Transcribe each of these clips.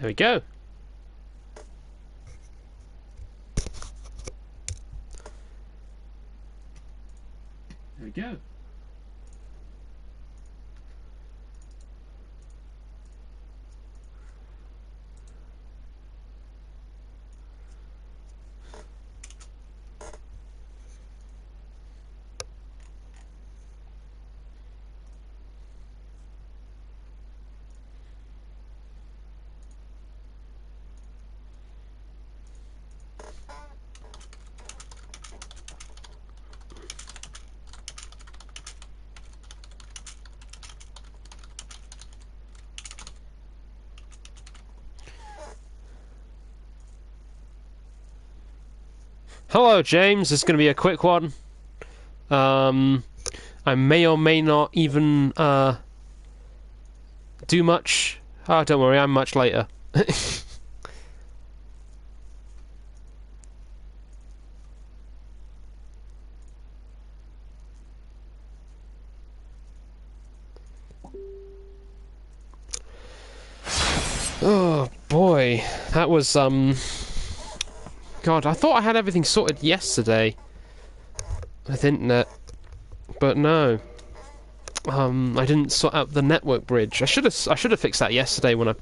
There we go. There we go. Hello, James. This is going to be a quick one. I may or may not even do much. Oh, don't worry, I'm much later. Oh boy, that was God, I thought I had everything sorted yesterday with internet, but no. I didn't sort out the network bridge. I should have fixed that yesterday when I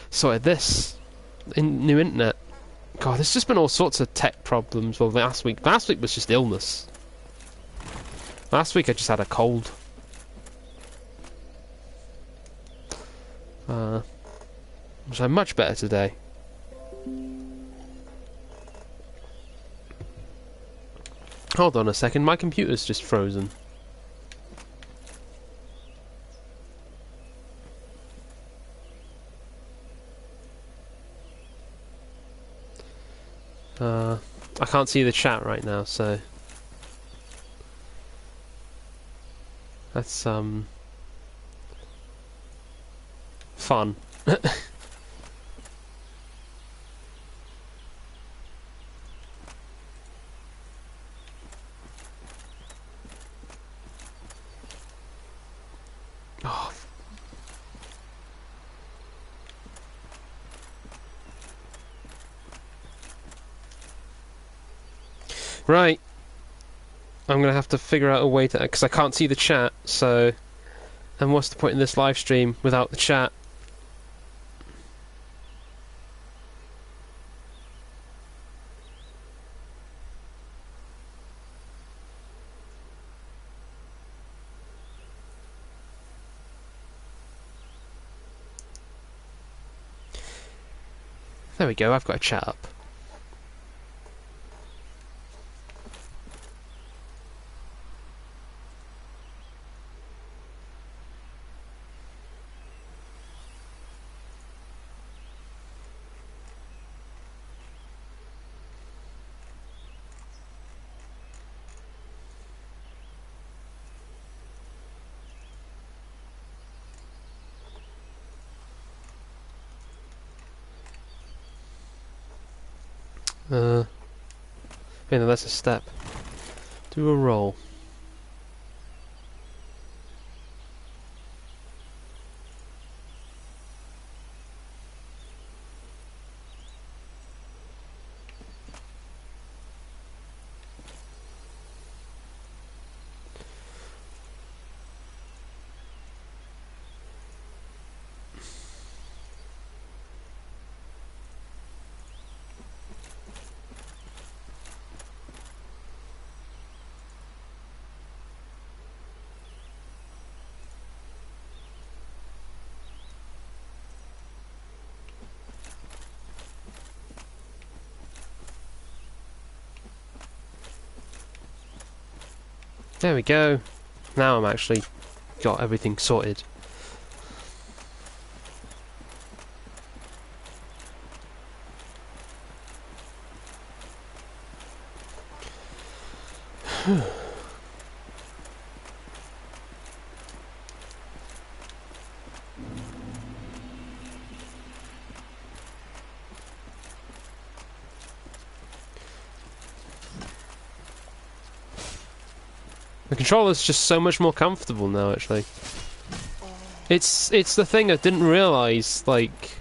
sorted this new internet. God, there's just been all sorts of tech problems. Well, last week was just illness. Last week I just had a cold. Which I'm much better today. Hold on a second, my computer's just frozen. I can't see the chat right now, so that's fun. Oh. Right, I'm gonna have to figure out a way to, because I can't see the chat, so, and what's the point in this live stream without the chat? There we go, I've got a chat up. Okay, now that's a step. Do a roll. There we go. Now I'm actually got everything sorted. The controller's just so much more comfortable now, actually. It's the thing I didn't realise, like,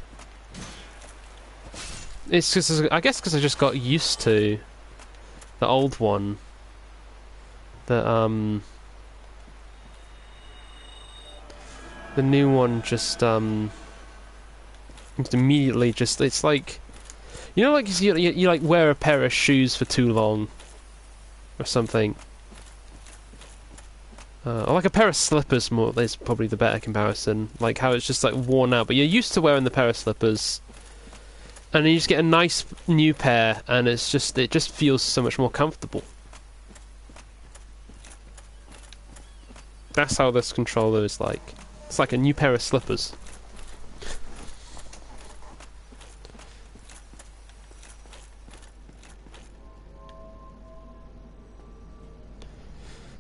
It's because I guess because I just got used to the old one. The new one just immediately just it's like, you know, like you like wear a pair of shoes for too long or something. Or like a pair of slippers more is probably the better comparison. Like how it's just like worn out, but you're used to wearing the pair of slippers, and then you just get a nice new pair, and it just feels so much more comfortable. That's how this controller is like. It's like a new pair of slippers.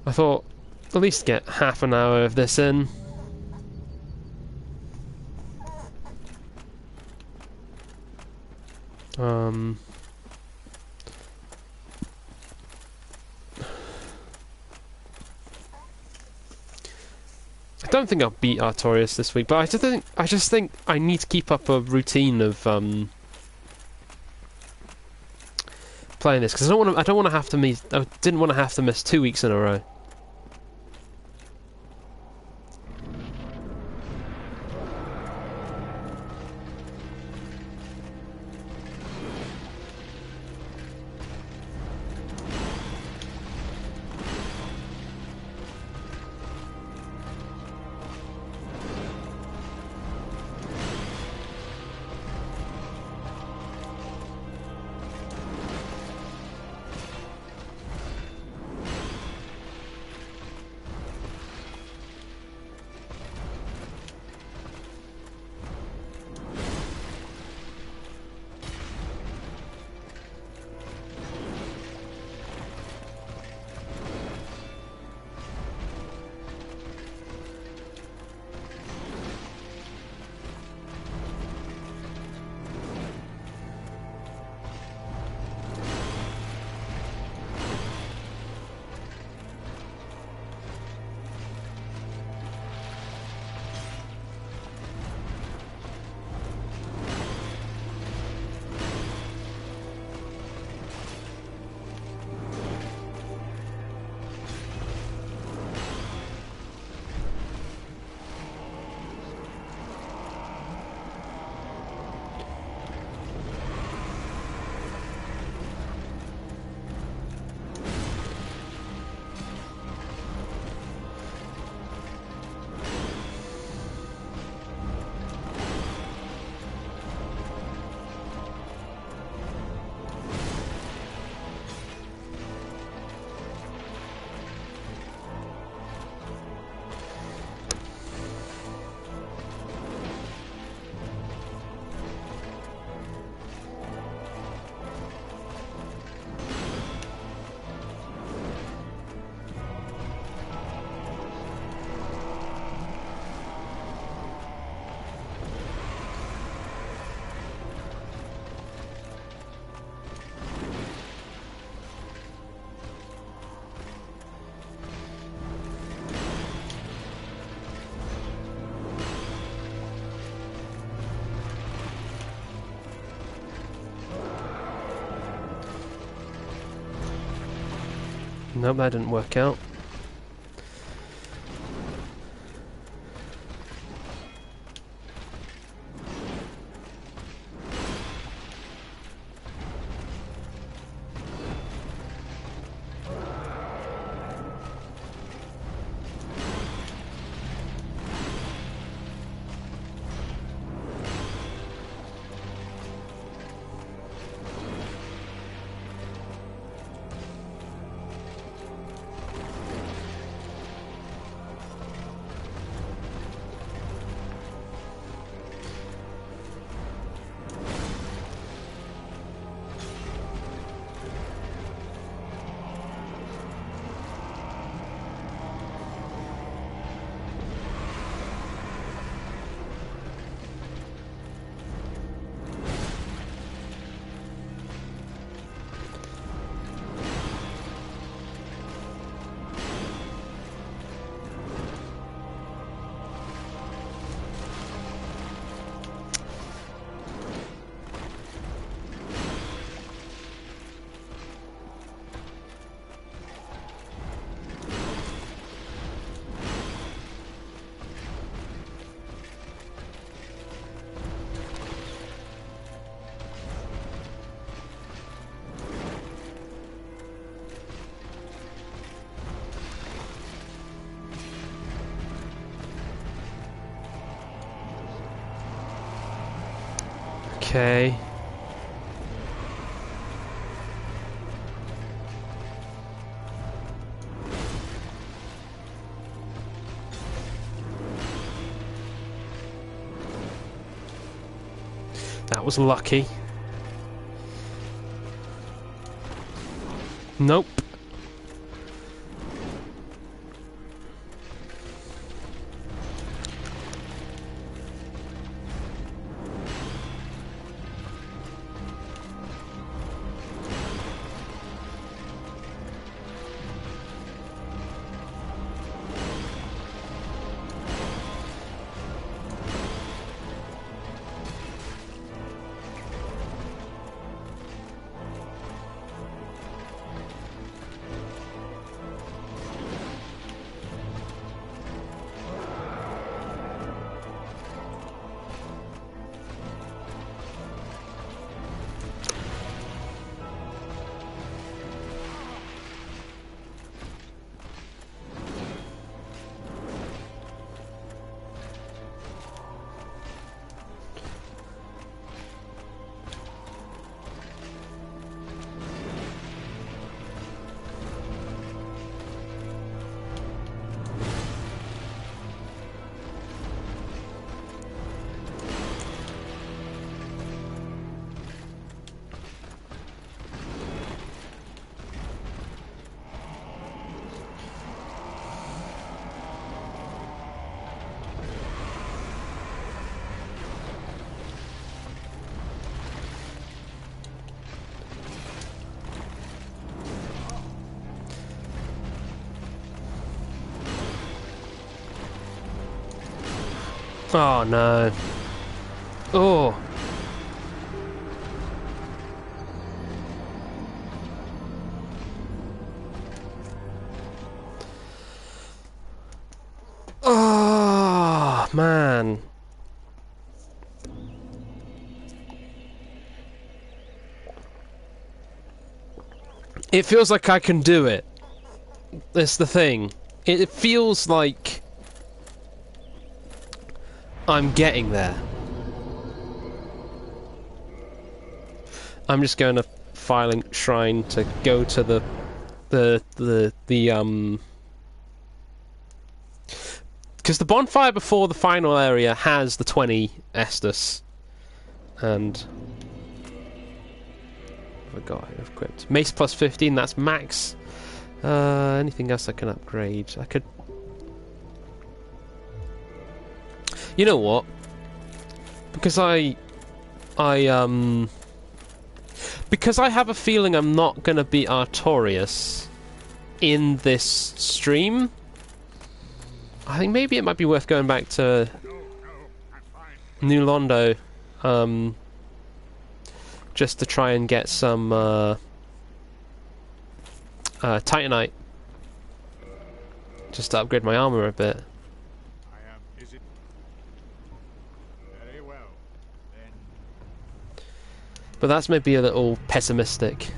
I thought at least get half an hour of this in. I don't think I'll beat Artorias this week, but I just think I need to keep up a routine of playing this, because I don't want to have to miss. I didn't want to have to miss 2 weeks in a row. Nope, that didn't work out. Okay. That was lucky. Nope. Oh no. Oh. Oh man. It feels like I can do it. That's the thing. It feels like I'm getting there. I'm just going to Filing Shrine to go to the because the bonfire before the final area has the 20 Estus, and I got I've equipped Mace plus 15. That's max. Anything else I can upgrade? I could. You know what? Because because I have a feeling I'm not gonna be Artorias in this stream, I think maybe it might be worth going back to New Londo, just to try and get some Titanite, just to upgrade my armor a bit. But that's maybe a little pessimistic.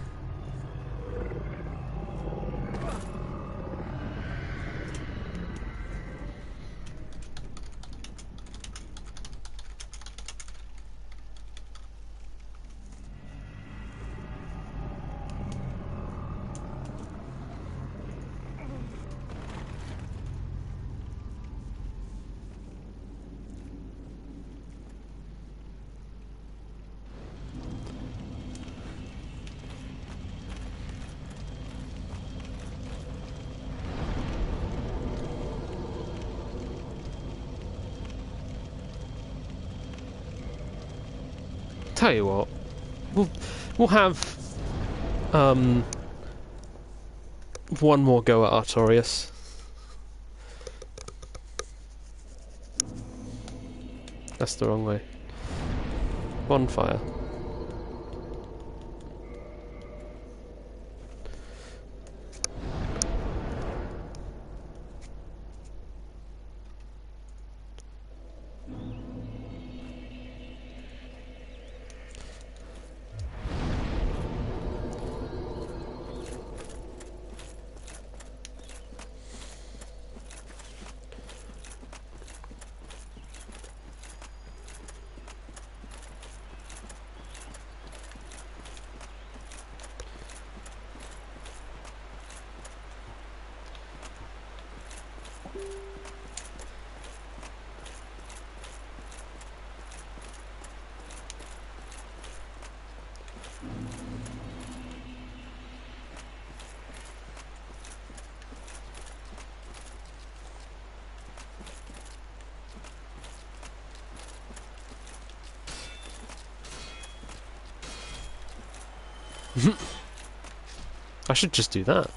Tell you what, we'll have one more go at Artorias. That's the wrong way. Bonfire. I should just do that.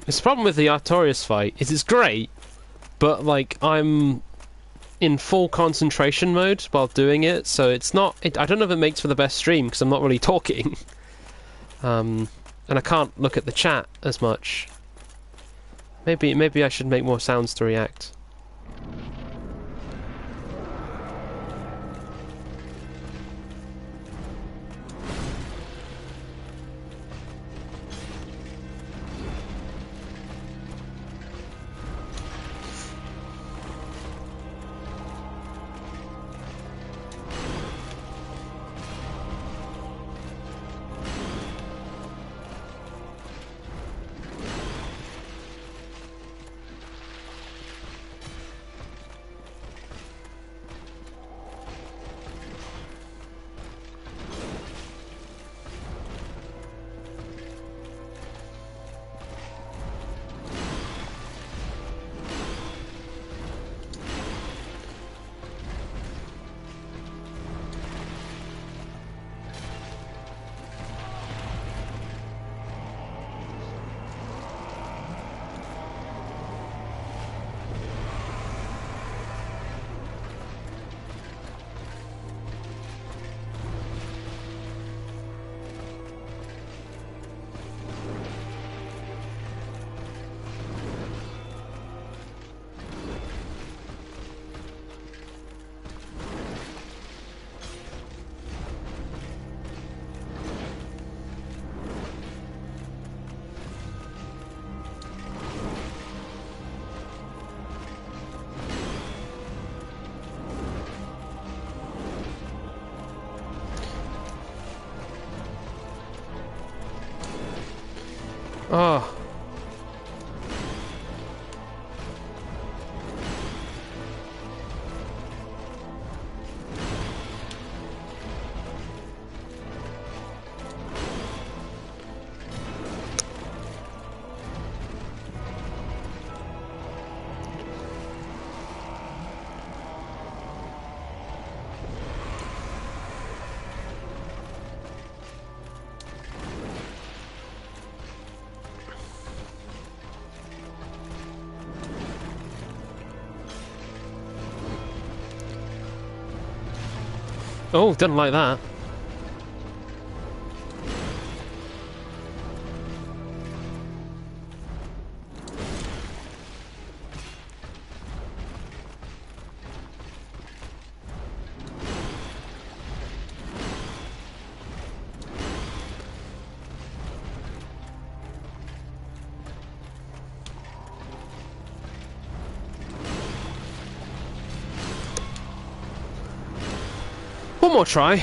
It's the problem with the Artorias fight is it's great, but like I'm in full concentration mode while doing it, so it's not. I don't know if it makes for the best stream because I'm not really talking, and I can't look at the chat as much. Maybe I should make more sounds to react. Oh. Oh, didn't like that. One more try.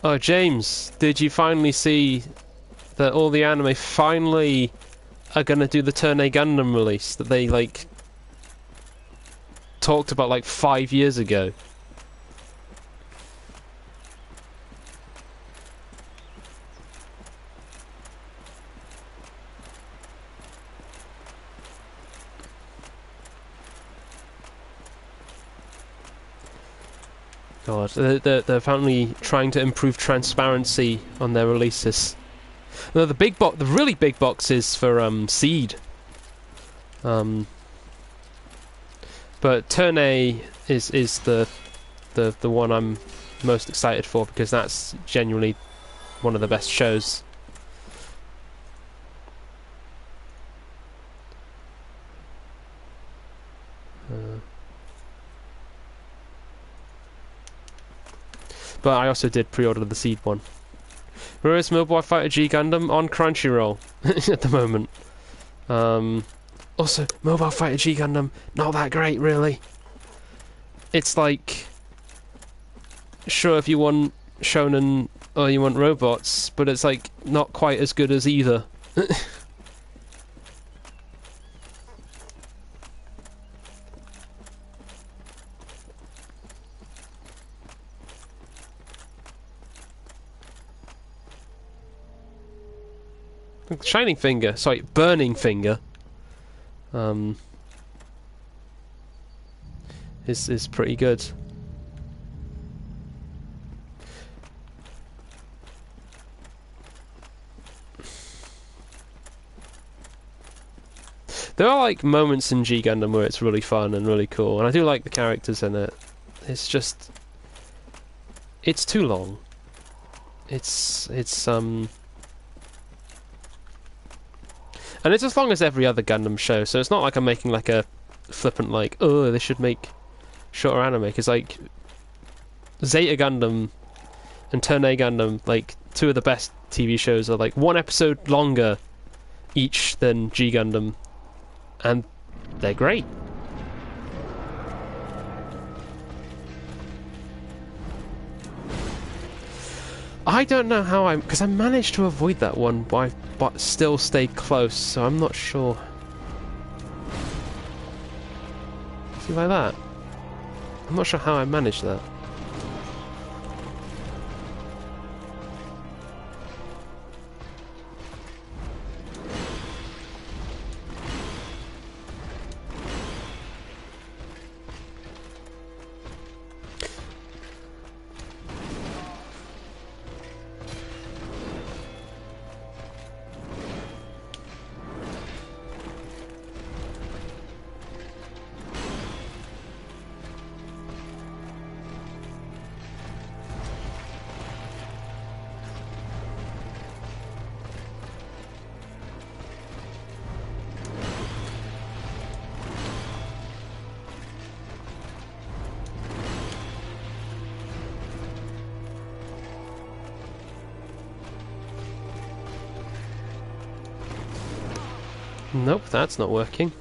Oh, James, did you finally see that all the anime finally are gonna do the Turn A Gundam release that they, like, talked about, like, 5 years ago? God, they're apparently trying to improve transparency on their releases. No, the really big box is for Seed. But Turn A is the one I'm most excited for, because that's genuinely one of the best shows. But I also did pre-order the Seed one. Where is Mobile Fighter G Gundam? On Crunchyroll at the moment. Also, Mobile Fighter G Gundam, not that great, really. It's like, sure, if you want shonen or you want robots, but it's like not quite as good as either. Shining Finger, sorry, Burning Finger, is pretty good. There are like moments in G Gundam where it's really fun and really cool, and I do like the characters in it. It's just, it's too long. And it's as long as every other Gundam show, so it's not like I'm making like a flippant like, oh, they should make shorter anime, because like Zeta Gundam and Turn A Gundam, like two of the best TV shows, are like one episode longer each than G Gundam, and they're great. I don't know how because I managed to avoid that one, but still stayed close, so I'm not sure. See like that? I'm not sure how I managed that. Nope, that's not working.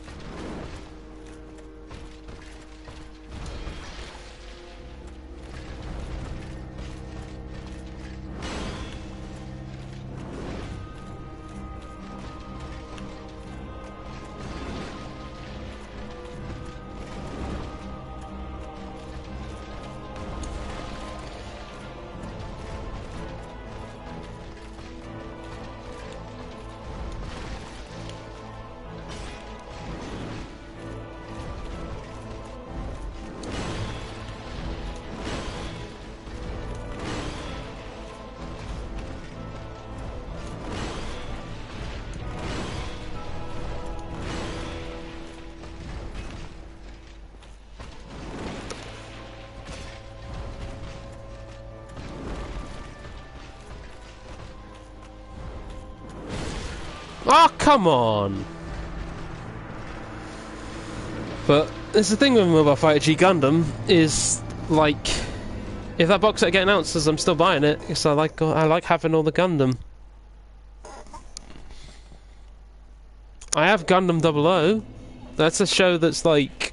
Oh, come on! But there's the thing with Mobile Fighter G Gundam is, like, if that box set getting announced, I'm still buying it because I like having all the Gundam. I have Gundam 00. That's a show that's like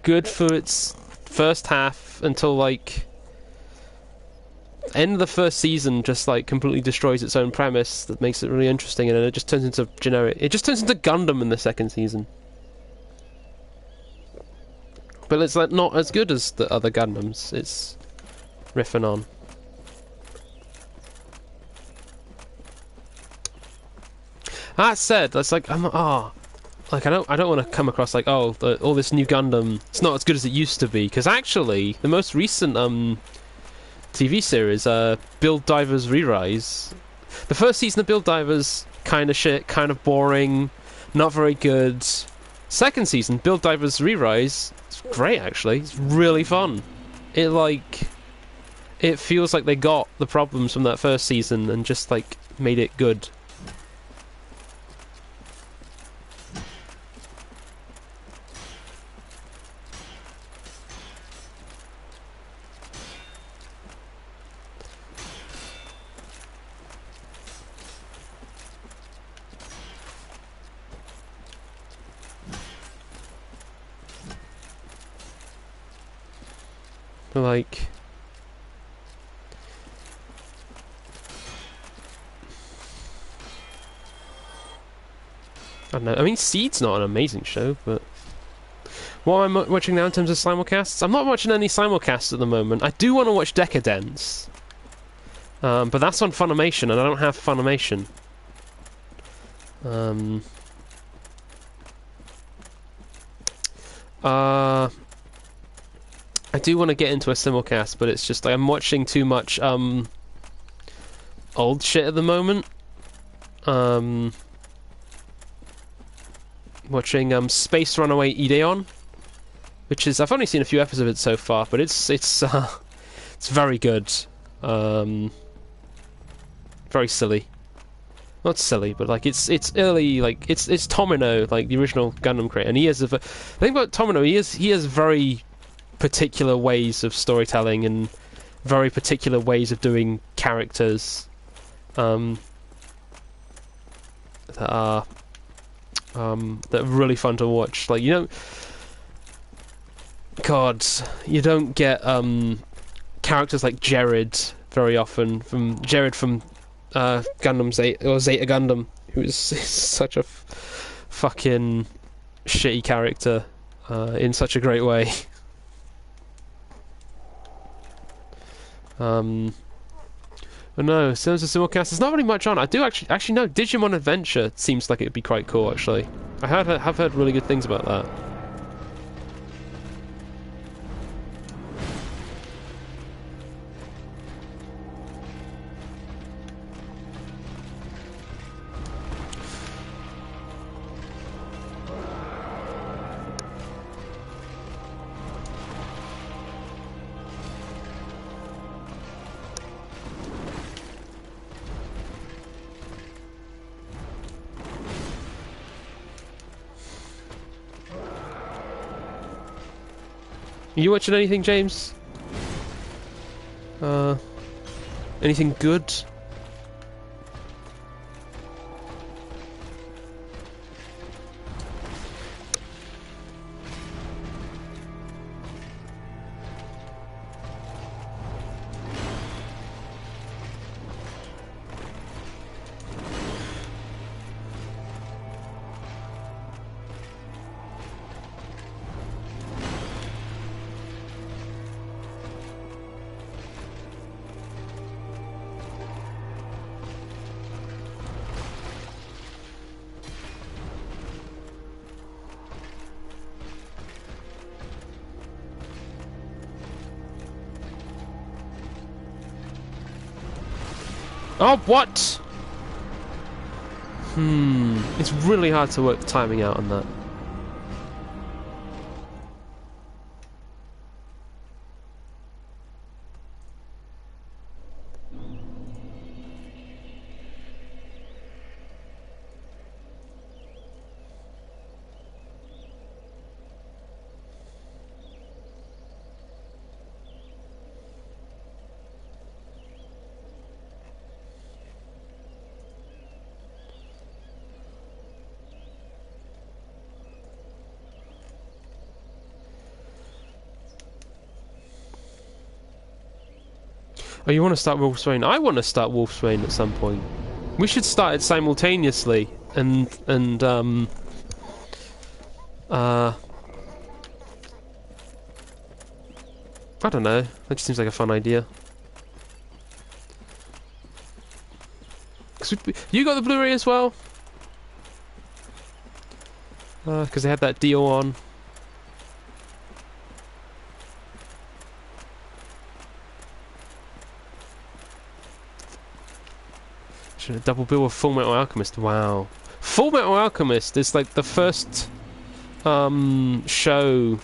good for its first half until like end of the first season, just like completely destroys its own premise that makes it really interesting, and then it just turns into generic. It just turns into Gundam in the second season. But it's like not as good as the other Gundams. It's riffing on. That said, that's like like, I don't want to come across like, oh, all this new Gundam, it's not as good as it used to be, because actually, the most recent TV series, Build Divers Re-Rise, the first season of Build Divers, kind of shit, kind of boring, not very good. Second season, Build Divers Re-Rise, it's great actually, it's really fun. It feels like they got the problems from that first season and just like made it good. Like, I don't know. I mean, Seed's not an amazing show, but what am I watching now in terms of simulcasts? I'm not watching any simulcasts at the moment. I do want to watch Decadence, but that's on Funimation, and I don't have Funimation. I do want to get into a simulcast, but it's just like I'm watching too much old shit at the moment. Watching Space Runaway Ideon, which is, I've only seen a few episodes of it so far, but it's very good. Very silly. Not silly, but like it's early, like it's Tomino, like the original Gundam creator, and he has the thing about Tomino, he has very particular ways of storytelling and very particular ways of doing characters that are really fun to watch. Like, you know, God, you don't get characters like Jared very often. From Jared from Gundam Zeta, or Zeta Gundam, who is such a fucking shitty character in such a great way. But no, in terms of simulcast, there's not really much on. I do actually no, Digimon Adventure seems like it'd be quite cool actually. I have heard really good things about that. Are you watching anything, James? Anything good? Oh, what? It's really hard to work the timing out on that. Oh, you want to start Wolfsbane? I want to start Wolfsbane at some point. We should start it simultaneously, and I don't know. That just seems like a fun idea. You got the Blu-ray as well? because they had that deal on. Should have double bill of Full Metal Alchemist. Wow, Full Metal Alchemist is like the first show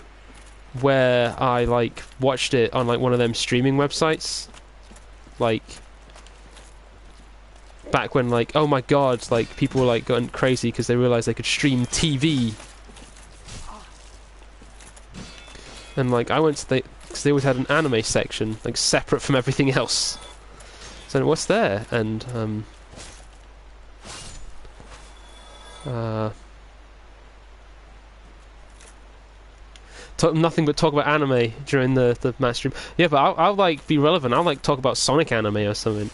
where I like watched it on like one of them streaming websites, like back when like, oh my god, like people were like going crazy because they realized they could stream TV. And like I went to because they always had an anime section like separate from everything else. So what's there? And nothing but talk about anime during the match stream. Yeah, but I'll like be relevant. I'll like talk about Sonic anime or something.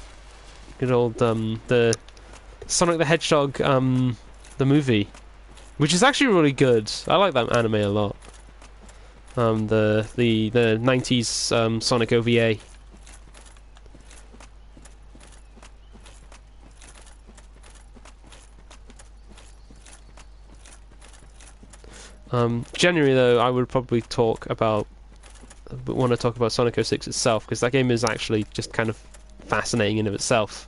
Good old the Sonic the Hedgehog the movie, which is actually really good. I like that anime a lot. The 90s Sonic OVA. Generally, though, I would probably want to talk about Sonic 06 itself, because that game is actually just kind of fascinating in of itself.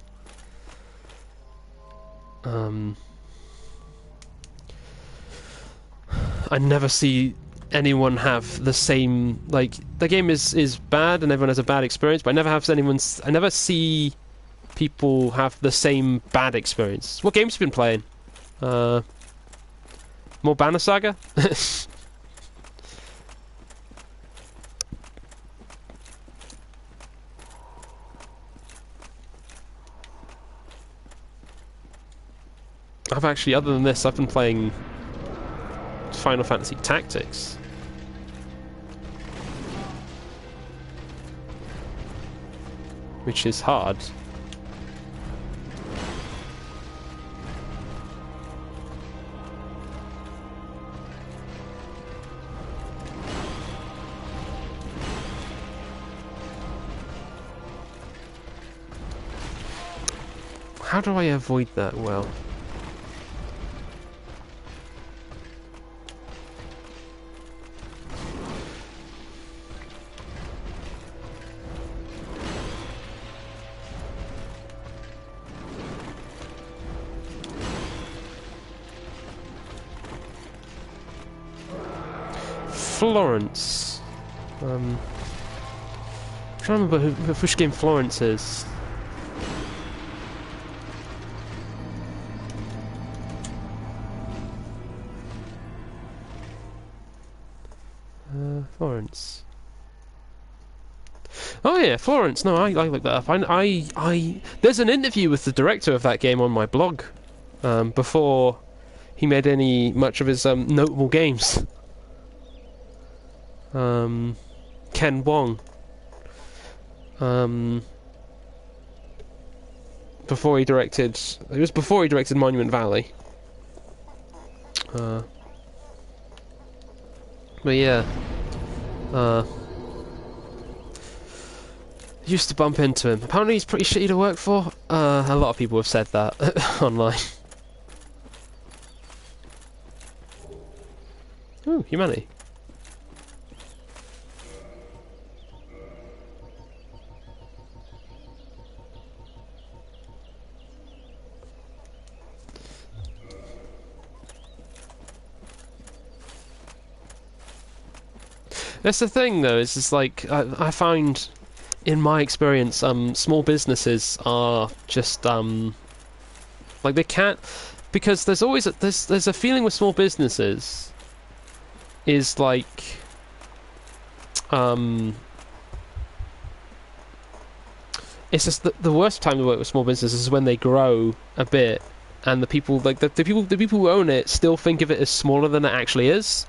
I never see anyone have the same, like, the game is bad and everyone has a bad experience, but I never see people have the same bad experience. What games have you been playing? More Banner Saga? I've actually, other than this, I've been playing Final Fantasy Tactics. Which is hard. How do I avoid that well? Florence. I'm trying to remember which game Florence is. Florence. Oh yeah, Florence. No, I looked that up. There's an interview with the director of that game on my blog before he made much of his notable games. Ken Wong. Before he directed Monument Valley. But yeah, used to bump into him. Apparently he's pretty shitty to work for. A lot of people have said that online. Ooh, humanity. That's the thing, though. Is just like I find, in my experience, small businesses are just like they can't, because there's always there's a feeling with small businesses is like it's just the worst time to work with small businesses is when they grow a bit and the people like the people who own it still think of it as smaller than it actually is.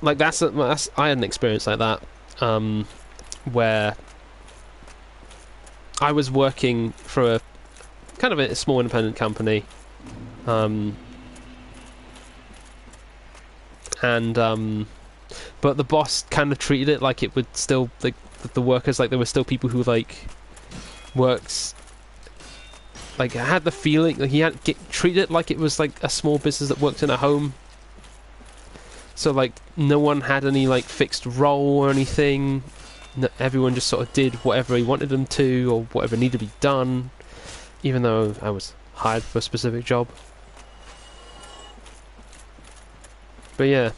Like that's I had an experience like that, where I was working for a kind of a small independent company, but the boss kind of treated it like it would still like the workers, like there were still people who like works like I had the feeling like he had treated it like it was like a small business that worked in a home. So like no one had any like fixed role or anything. No, everyone just sort of did whatever he wanted them to or whatever needed to be done, even though I was hired for a specific job. But yeah,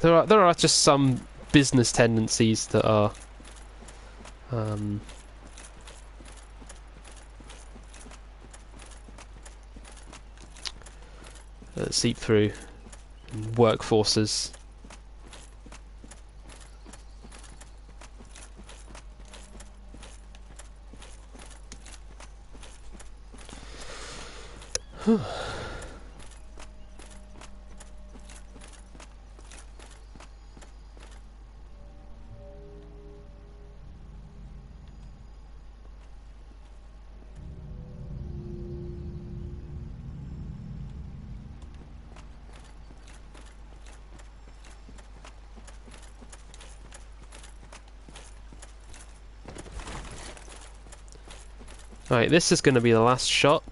there are just some business tendencies that are that seep through workforces. Right, this is going to be the last shot.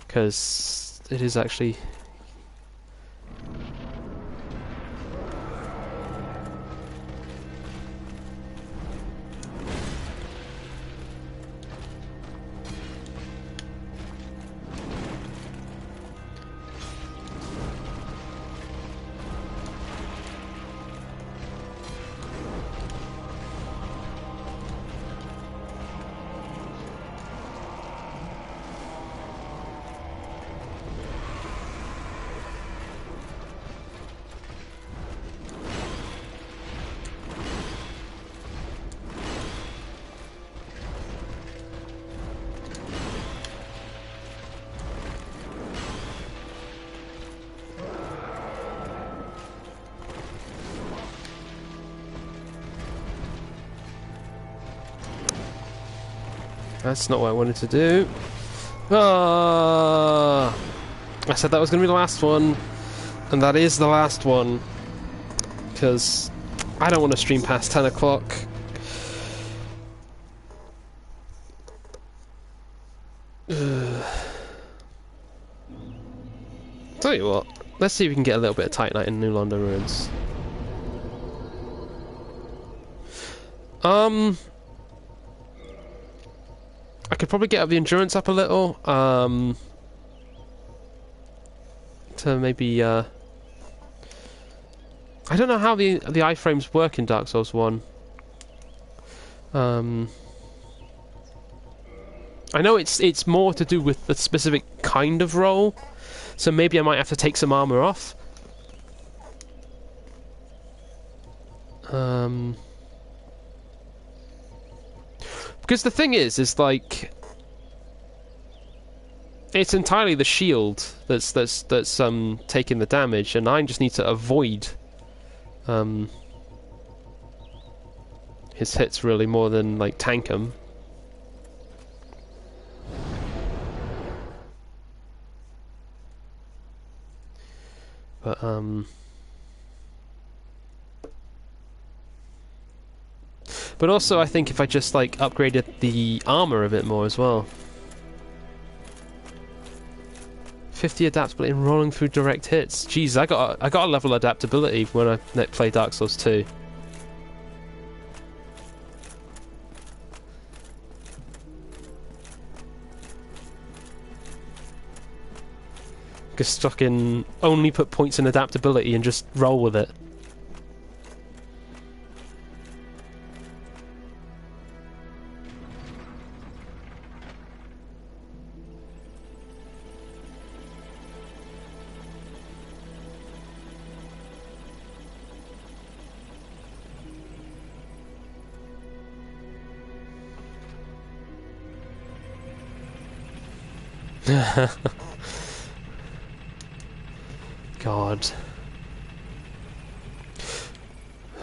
Because it is actually... That's not what I wanted to do. Ah! I said that was going to be the last one, and that is the last one. Because I don't want to stream past 10 o'clock. Tell you what, let's see if we can get a little bit of Titanite in New London Ruins. I could probably get the endurance up a little, to maybe, I don't know how the iframes work in Dark Souls 1. I know it's more to do with the specific kind of roll, so maybe I might have to take some armor off. Because the thing is like it's entirely the shield that's taking the damage, and I just need to avoid his hits really more than like tank him. But but also I think if I just like upgraded the armor a bit more as well. 50 adaptability and rolling through direct hits. Jeez, I got a level of adaptability when I play Dark Souls 2. Just fucking only put points in adaptability and just roll with it. God.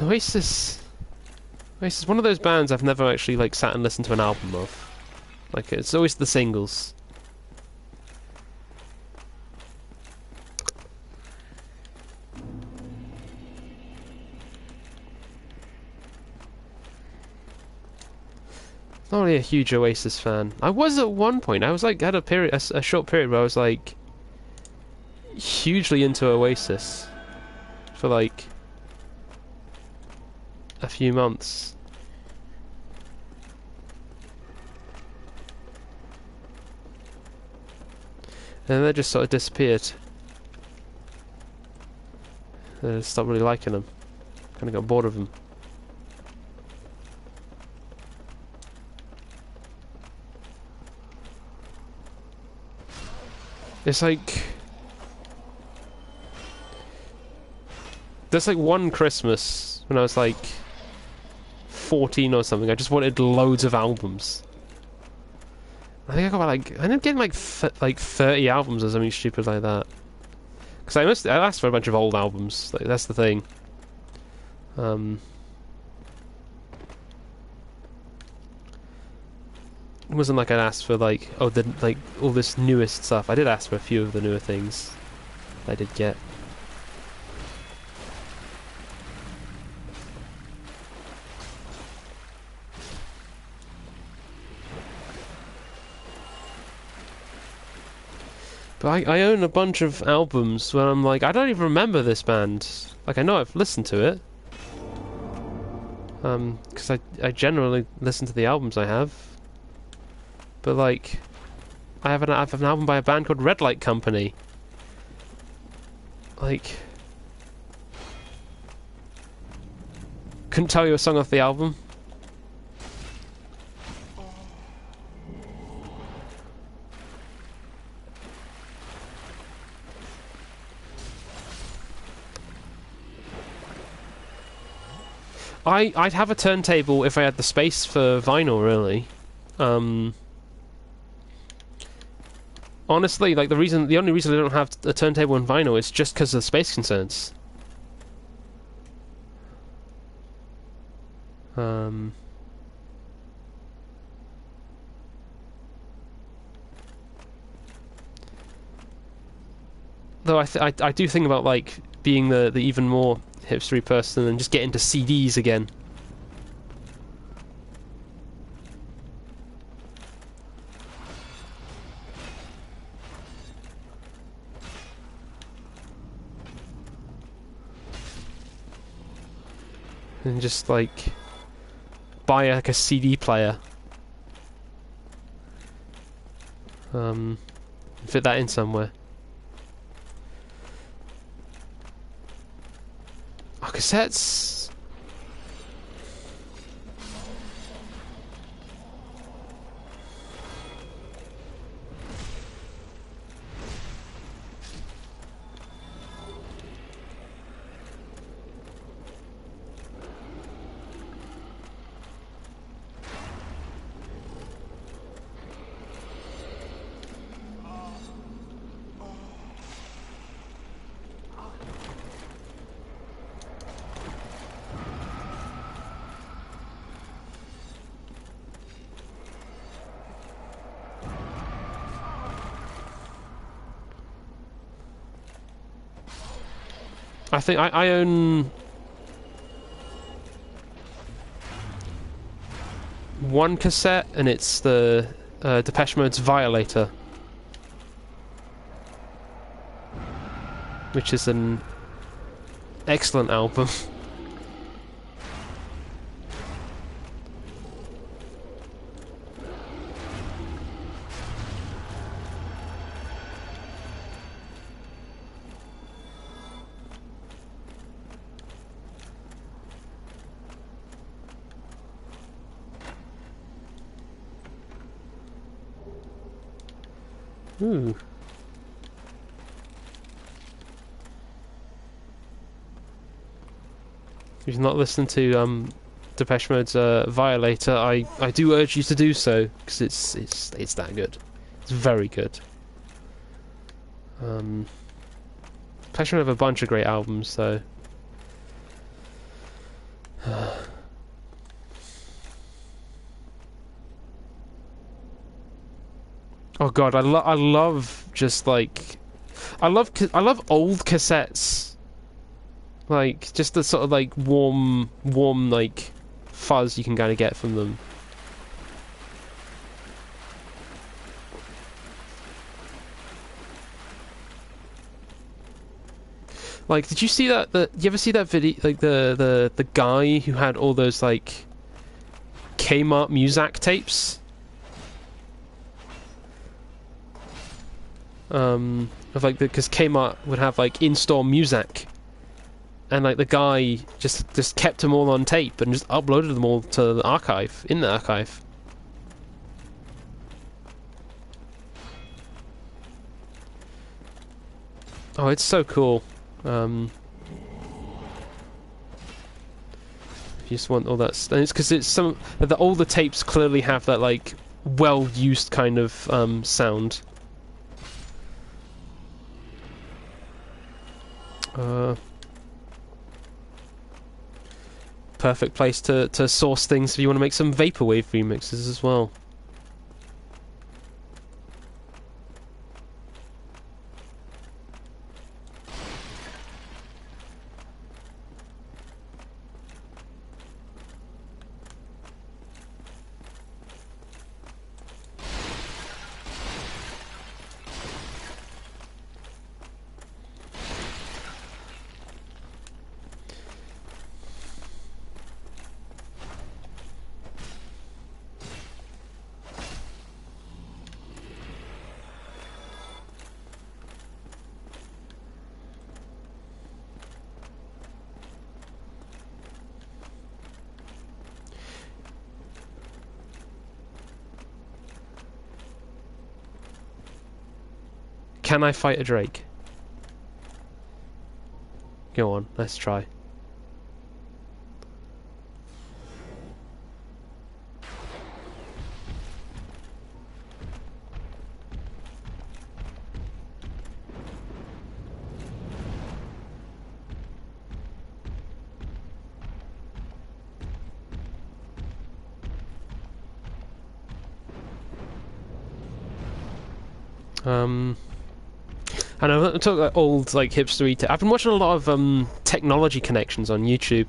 Oasis is one of those bands I've never actually like sat and listened to an album of. Like it's always the singles. not really a huge Oasis fan. I was at one point. I was like, had a period, a short period where I was like hugely into Oasis for like a few months. And then they just sort of disappeared. I stopped really liking them. Kind of got bored of them. It's like... There's like one Christmas when I was like 14 or something, I just wanted loads of albums. I think I got like... I ended up getting like 30 albums or something stupid like that. Because I asked for a bunch of old albums, like, that's the thing. It wasn't like I'd asked for like, oh, like all this newest stuff. I did ask for a few of the newer things I did get. But I own a bunch of albums where I'm like, I don't even remember this band. Like, I know I've listened to it. Because I generally listen to the albums I have. But like, I have an album by a band called Red Light Company. Like, couldn't tell you a song off the album. I'd have a turntable if I had the space for vinyl, really. Honestly, like the only reason I don't have a turntable and vinyl is just because of space concerns. Though I do think about like being the even more hipstery person and just get into CDs again. And just like buy like a CD player. Fit that in somewhere. Oh, cassettes. I think I own one cassette, and it's the Depeche Mode's Violator, which is an excellent album. Ooh. If you've not listened to Depeche Mode's Violator, I do urge you to do so, because it's that good. It's very good. Depeche Mode have a bunch of great albums, though. Oh god, I love just like I love old cassettes, like just the sort of like warm like fuzz you can kind of get from them. Like, did you see that? You ever see that video? Like the guy who had all those like Kmart Muzak tapes. Of like because Kmart would have like in-store Muzak, and like the guy just kept them all on tape and just uploaded them all to the archive in the archive. Oh, it's so cool. If you just want all that, and it's because it's all the tapes clearly have that like well-used kind of sound. Perfect place to source things if you want to make some vaporwave remixes as well. Can I fight a Drake? Go on, let's try. I know, I'm talking like old, like hipstery. I've been watching a lot of technology connections on YouTube.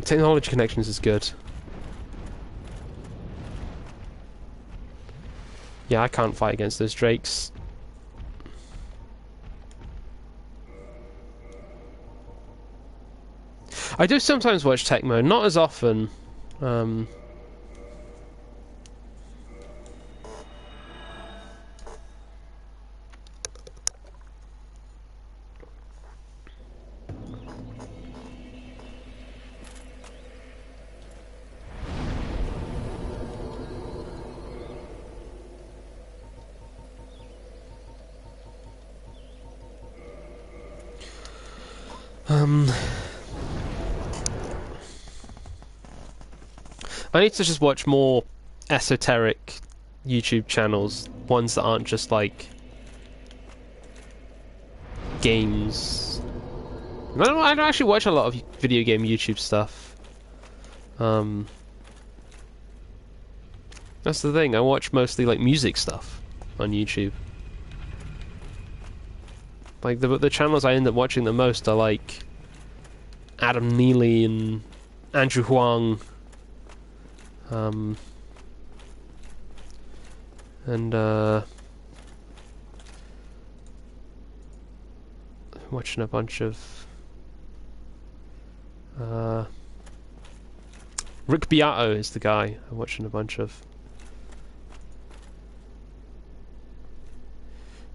Technology connections is good. Yeah, I can't fight against those drakes. I do sometimes watch tech mode, not as often. I need to just watch more esoteric YouTube channels, ones that aren't just like games. I don't actually watch a lot of video game YouTube stuff. That's the thing. I watch mostly like music stuff on YouTube. Like the channels I end up watching the most are like Adam Neely and Andrew Huang. Watching a bunch of Rick Beato is the guy I'm watching a bunch of.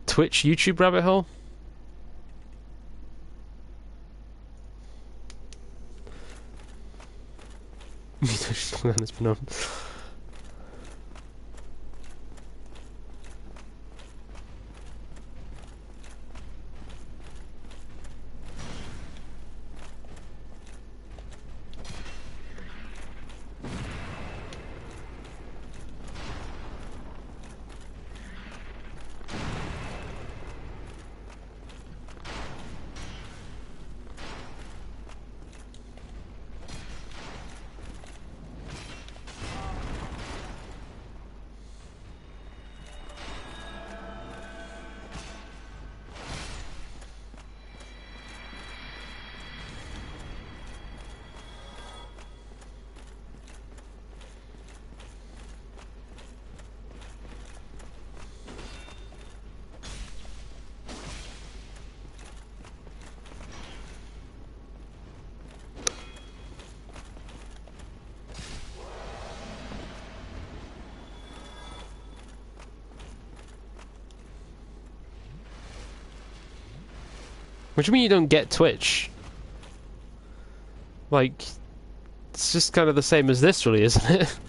Twitch, YouTube rabbit hole? It's been on. What do you mean you don't get Twitch? Like, it's just kind of the same as this, really, isn't it?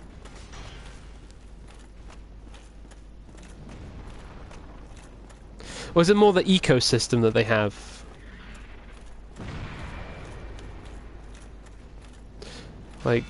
Or is it more the ecosystem that they have? Like...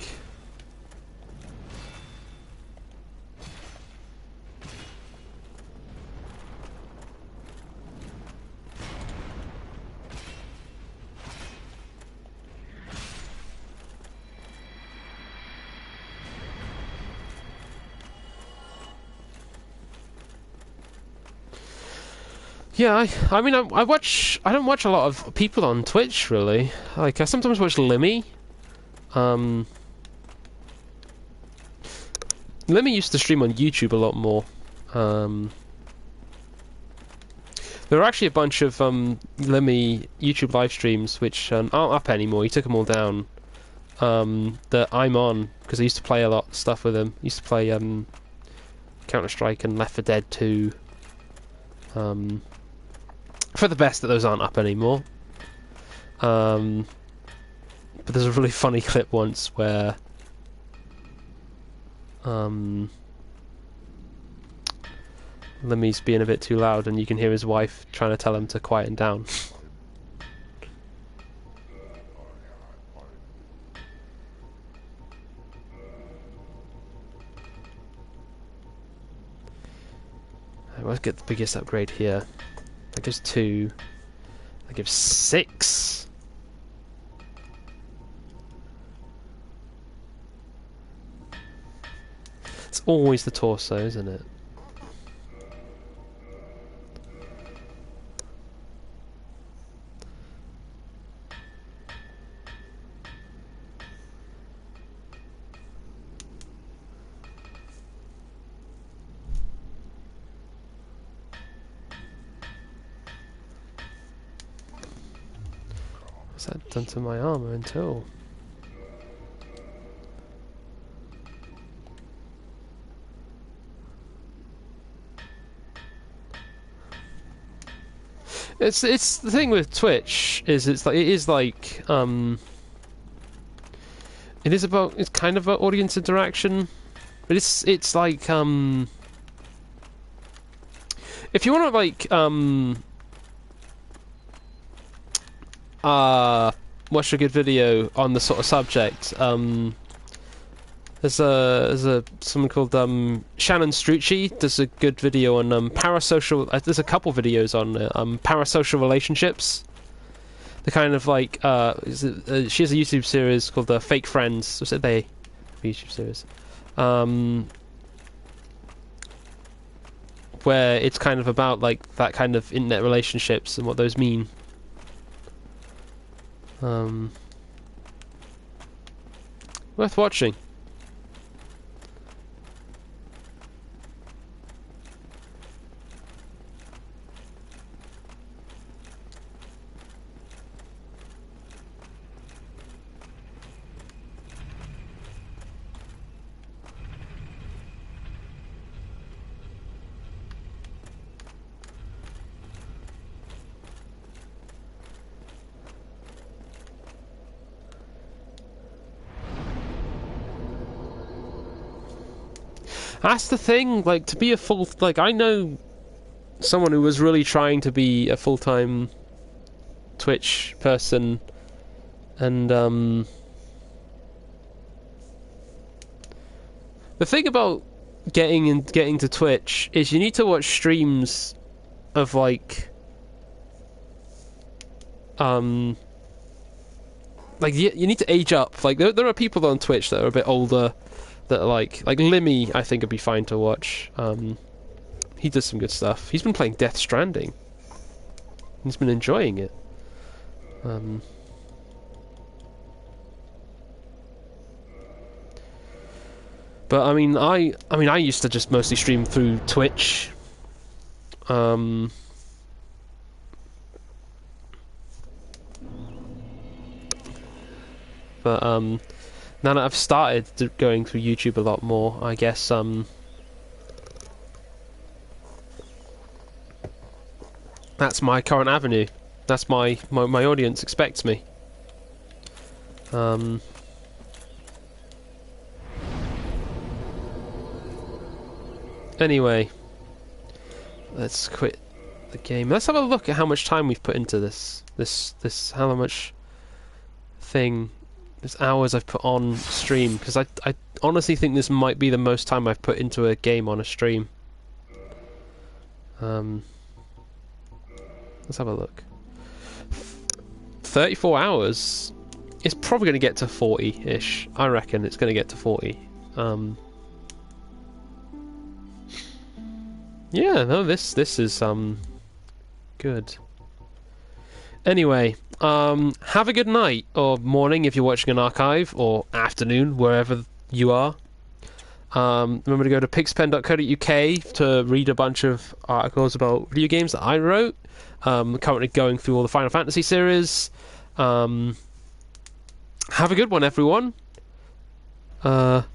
Yeah, I mean, I don't watch a lot of people on Twitch, really. Like, I sometimes watch Limmy. Limmy used to stream on YouTube a lot more. There are actually a bunch of Limmy YouTube live streams which aren't up anymore. He took them all down. That I'm on, because I used to play a lot of stuff with him. Used to play Counter-Strike and Left 4 Dead 2. For the best that those aren't up anymore. But there's a really funny clip once where Limmy's being a bit too loud and you can hear his wife trying to tell him to quieten down. Let's get the biggest upgrade here. That gives 2. That gives 6. It's always the torso, isn't it? What's that done to my armor until? It's the thing with Twitch is it is about, it's kind of about audience interaction, but it's like if you want to like watch a good video on the sort of subject, there's someone called Shannon Strucci does a good video on parasocial. There's a couple videos on parasocial relationships. The kind of like she has a YouTube series called Fake Friends. Was it they? YouTube series, where it's kind of about like that kind of internet relationships and what those mean. Worth watching. That's the thing, like, to be a full... Like, I know someone who was really trying to be a full-time Twitch person, and, the thing about getting to Twitch is you need to watch streams of, like, you need to age up. Like, there are people on Twitch that are a bit older, that are like Limmy, I think would be fine to watch. He does some good stuff. He's been playing Death Stranding. He's been enjoying it. But I mean, I used to just mostly stream through Twitch. But now that I've started going through YouTube a lot more, I guess that's my current avenue. That's my audience expects me. Anyway, let's quit the game. Let's have a look at how much time we've put into this. How much there's hours I've put on stream, because I honestly think this might be the most time I've put into a game on a stream. Let's have a look. 34 hours. It's probably going to get to 40-ish. I reckon it's going to get to 40. Yeah, no, this is good. Anyway, have a good night or morning if you're watching an archive, or afternoon wherever you are. Remember to go to pixpen.co.uk to read a bunch of articles about video games that I wrote. Currently going through all the Final Fantasy series. Have a good one, everyone. Bye-bye.